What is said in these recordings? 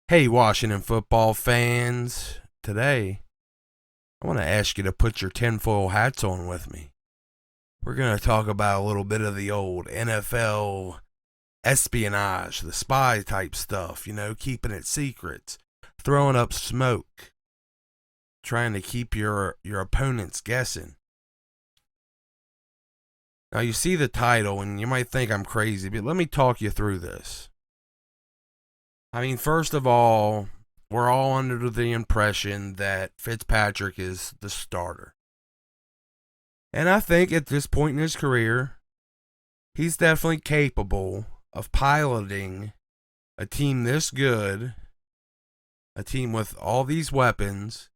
Hey, Washington football fans. Today, I want to ask you to put your tinfoil hats on with me. We're going to talk about a little bit of the old NFL espionage, the spy type stuff, keeping it secrets, throwing up smoke, trying to keep your opponents guessing. Now, you see the title, and you might think I'm crazy, but let me talk you through this. I mean, first of all, we're all under the impression that Fitzpatrick is the starter. And I think at this point in his career, he's definitely capable of piloting a team this good, a team with all these weapons,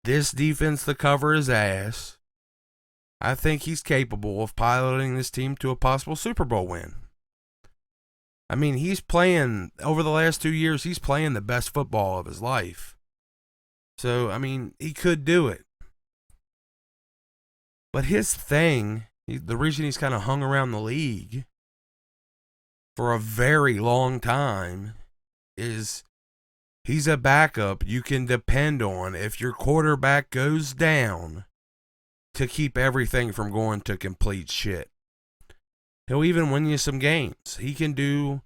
this defense to cover his ass. I think he's capable of piloting this team to a possible Super Bowl win. I mean, he's playing, over the last 2 years, he's playing the best football of his life. So, I mean, he could do it. But his thing, the reason he's kind of hung around the league for a very long time is he's a backup you can depend on if your quarterback goes down to keep everything from going to complete shit. He'll even win you some games. He can do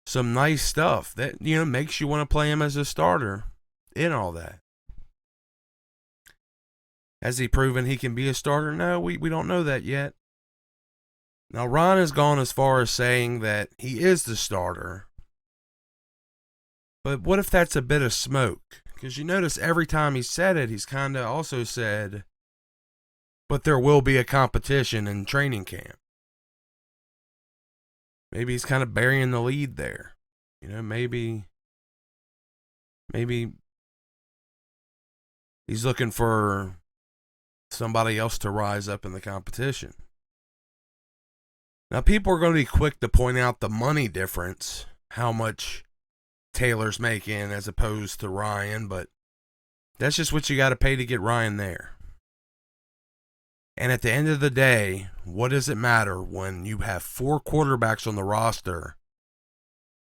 some nice stuff that, makes you want to play him as a starter in all that. Has he proven he can be a starter? No, we don't know that yet. Now, Ron has gone as far as saying that he is the starter. But what if that's a bit of smoke? Because you notice every time he said it, he's kind of also said, but there will be a competition in training camp. Maybe he's kind of burying the lead there. Maybe he's looking for somebody else to rise up in the competition. Now, people are going to be quick to point out the money difference, how much Taylor's making as opposed to Ryan, but that's just what you got to pay to get Ryan there. And at the end of the day, what does it matter when you have 4 quarterbacks on the roster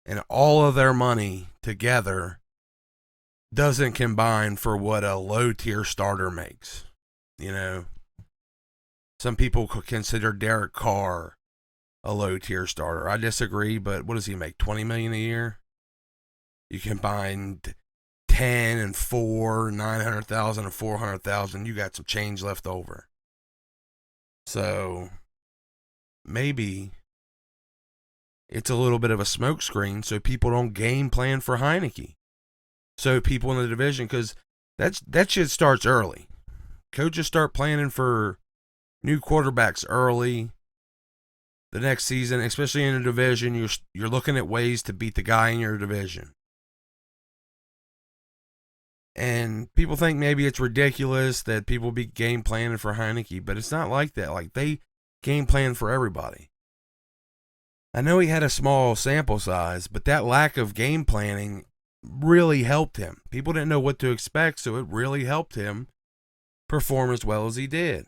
and all of their money together doesn't combine for what a low-tier starter makes? Some people could consider Derek Carr a low-tier starter. I disagree, but what does he make, $20 million a year? You combine 10 and 4, 900,000 and 400,000, you got some change left over. So maybe it's a little bit of a smokescreen so people don't game plan for Heinicke. So people in the division, because that shit starts early. Coaches start planning for new quarterbacks early. The next season, especially in a division, you're looking at ways to beat the guy in your division. And people think maybe it's ridiculous that people be game planning for Heinicke, but it's not like that. Like, they game plan for everybody. I know he had a small sample size, but that lack of game planning really helped him. People didn't know what to expect, so it really helped him perform as well as he did.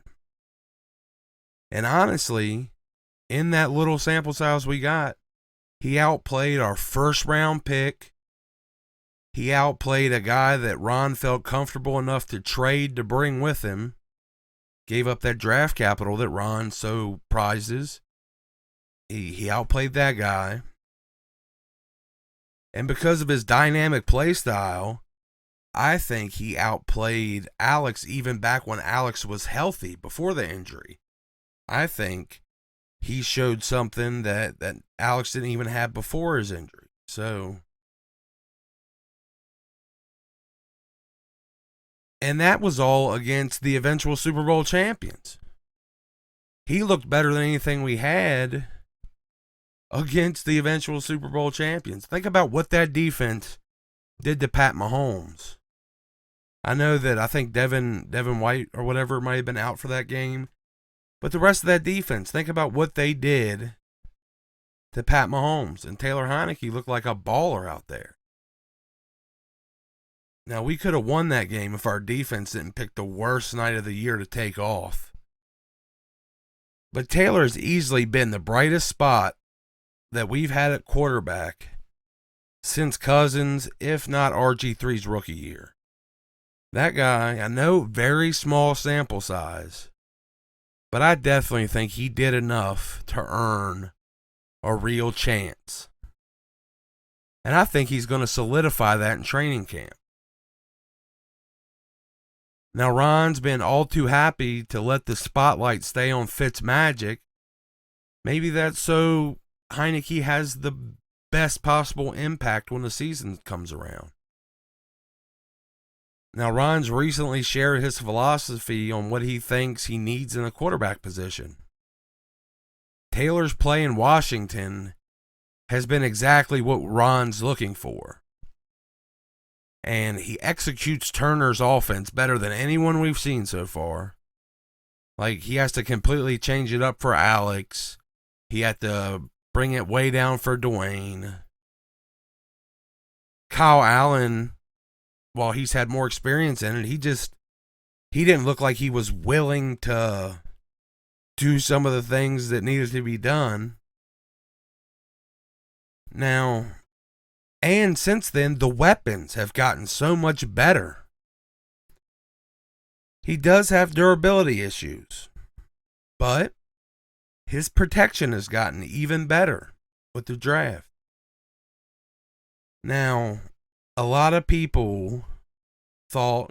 And honestly, in that little sample size we got, he outplayed our first round pick. He outplayed a guy that Ron felt comfortable enough to trade to bring with him. Gave up that draft capital that Ron so prizes. He outplayed that guy. And because of his dynamic play style, I think he outplayed Alex even back when Alex was healthy before the injury. I think he showed something that Alex didn't even have before his injury. And that was all against the eventual Super Bowl champions. He looked better than anything we had against the eventual Super Bowl champions. Think about what that defense did to Pat Mahomes. I know that I think Devin White or whatever might have been out for that game. But the rest of that defense, think about what they did to Pat Mahomes. And Taylor Heinicke looked like a baller out there. Now, we could have won that game if our defense didn't pick the worst night of the year to take off. But Taylor has easily been the brightest spot that we've had at quarterback since Cousins, if not RG3's rookie year. That guy, I know, very small sample size, but I definitely think he did enough to earn a real chance. And I think he's going to solidify that in training camp. Now, Ron's been all too happy to let the spotlight stay on Fitzmagic. Maybe that's so Heinicke has the best possible impact when the season comes around. Now, Ron's recently shared his philosophy on what he thinks he needs in a quarterback position. Taylor's play in Washington has been exactly what Ron's looking for. And he executes Turner's offense better than anyone we've seen so far. Like, he has to completely change it up for Alex. He had to bring it way down for Dwayne. Kyle Allen, while he's had more experience in it, he didn't look like he was willing to do some of the things that needed to be done. Now, and since then, the weapons have gotten so much better. He does have durability issues, but his protection has gotten even better with the draft. Now, a lot of people thought,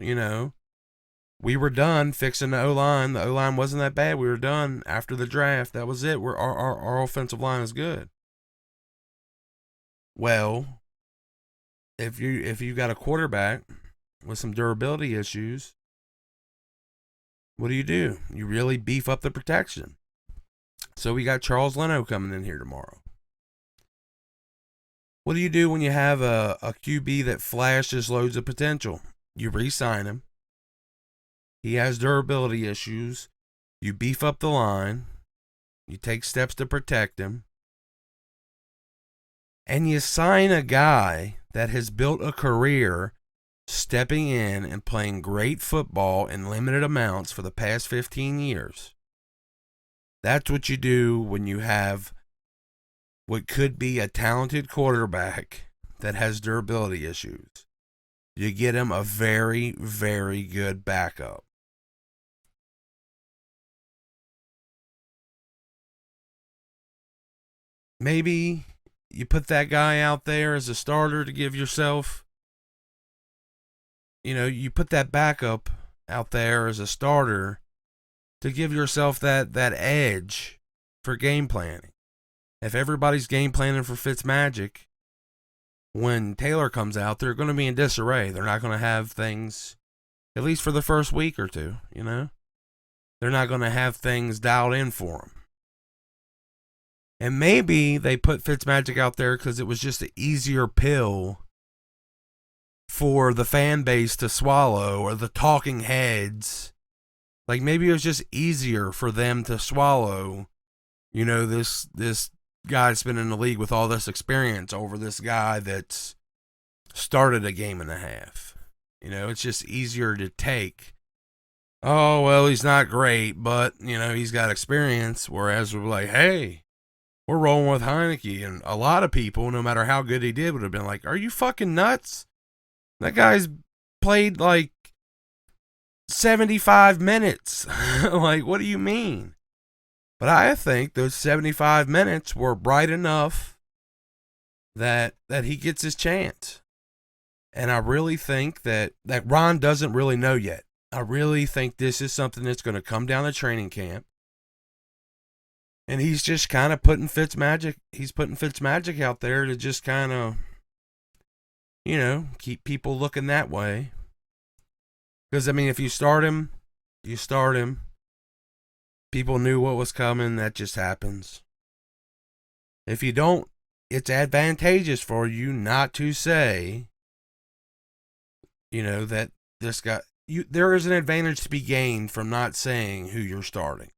we were done fixing the O-line. The O-line wasn't that bad. We were done after the draft. That was it. Our offensive line is good. Well, if you got a quarterback with some durability issues, what do? You really beef up the protection. So we got Charles Leno coming in here tomorrow. What do you do when you have a QB that flashes loads of potential? You re-sign him. He has durability issues. You beef up the line. You take steps to protect him. And you sign a guy that has built a career stepping in and playing great football in limited amounts for the past 15 years. That's what you do when you have what could be a talented quarterback that has durability issues. You get him a very, very good backup. Maybe you put that guy out there as a starter to give yourself, you put that backup out there as a starter to give yourself that edge for game planning. If everybody's game planning for Fitzmagic, when Taylor comes out, they're going to be in disarray. They're not going to have things, at least for the first week or two, They're not going to have things dialed in for them. And maybe they put Fitzmagic out there because it was just an easier pill for the fan base to swallow, or the talking heads. Like, maybe it was just easier for them to swallow, this guy's been in the league with all this experience over this guy that's started a game and a half. It's just easier to take. Oh, well, he's not great, but, he's got experience. Whereas we're like, hey, we're rolling with Heinicke. And a lot of people, no matter how good he did, would have been like, are you fucking nuts? That guy's played like 75 minutes. Like, what do you mean? But I think those 75 minutes were bright enough that he gets his chance. And I really think that Ron doesn't really know yet. I really think this is something that's going to come down to training camp. And he's just kind of putting Fitzmagic out there to just kind of, keep people looking that way. Because, if you start him. People knew what was coming. That just happens. If you don't, it's advantageous for you not to say, that this guy. There is an advantage to be gained from not saying who you're starting.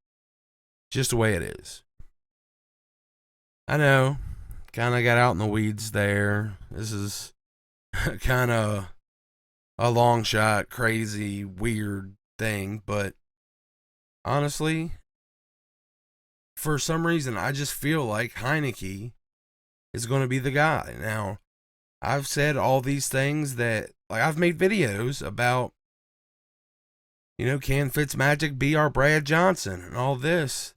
Just the way it is. I know. Kind of got out in the weeds there. This is kind of a long shot, crazy, weird thing. But honestly, for some reason, I just feel like Heinicke is going to be the guy. Now, I've said all these things that, like, I've made videos about, can Fitzmagic be our Brad Johnson and all this.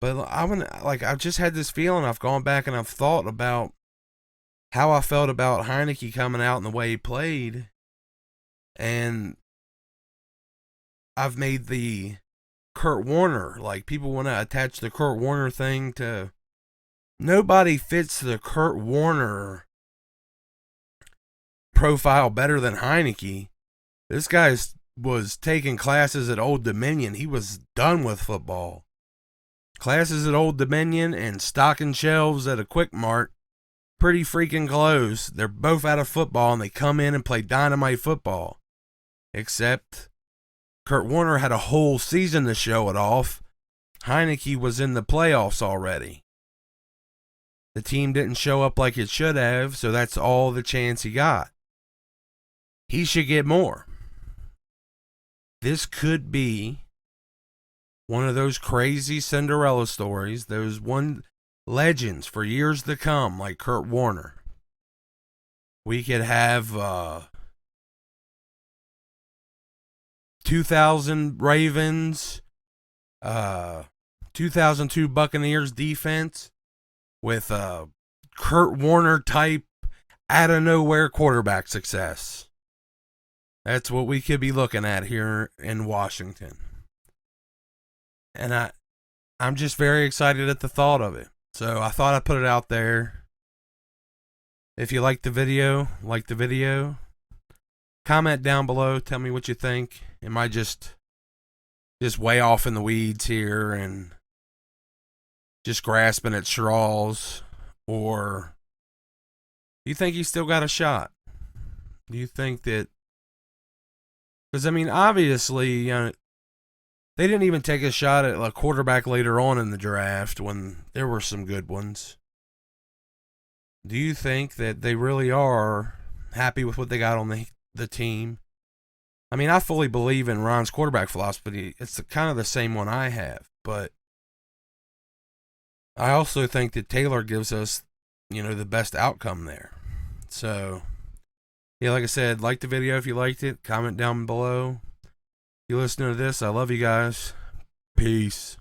But I've just had this feeling. I've gone back and I've thought about how I felt about Heinicke coming out and the way he played. And I've made the Kurt Warner, like, people want to attach the Kurt Warner thing to. Nobody fits the Kurt Warner profile better than Heinicke. This guy was taking classes at Old Dominion. He was done with football. Classes at Old Dominion and stocking shelves at a Quick Mart, pretty freaking close. They're both out of football, and they come in and play dynamite football. Except Kurt Warner had a whole season to show it off. Heinicke was in the playoffs already. The team didn't show up like it should have, so that's all the chance he got. He should get more. This could be one of those crazy Cinderella stories, those one legends for years to come, like Kurt Warner. We could have 2000 Ravens, 2002 Buccaneers defense with Kurt Warner type out of nowhere quarterback success. That's what we could be looking at here in Washington. And I'm just very excited at the thought of it. So I thought I'd put it out there. If you like the video, comment down below. Tell me what you think. Am I just way off in the weeds here and just grasping at straws? Or do you think he's still got a shot? Do you think that... Because, I mean, obviously, they didn't even take a shot at a quarterback later on in the draft when there were some good ones. Do you think that they really are happy with what they got on the team? I mean, I fully believe in Ron's quarterback philosophy. It's kind of the same one I have. But I also think that Taylor gives us, the best outcome there. So... yeah, like I said, like the video if you liked it. Comment down below. If you listening to this, I love you guys. Peace.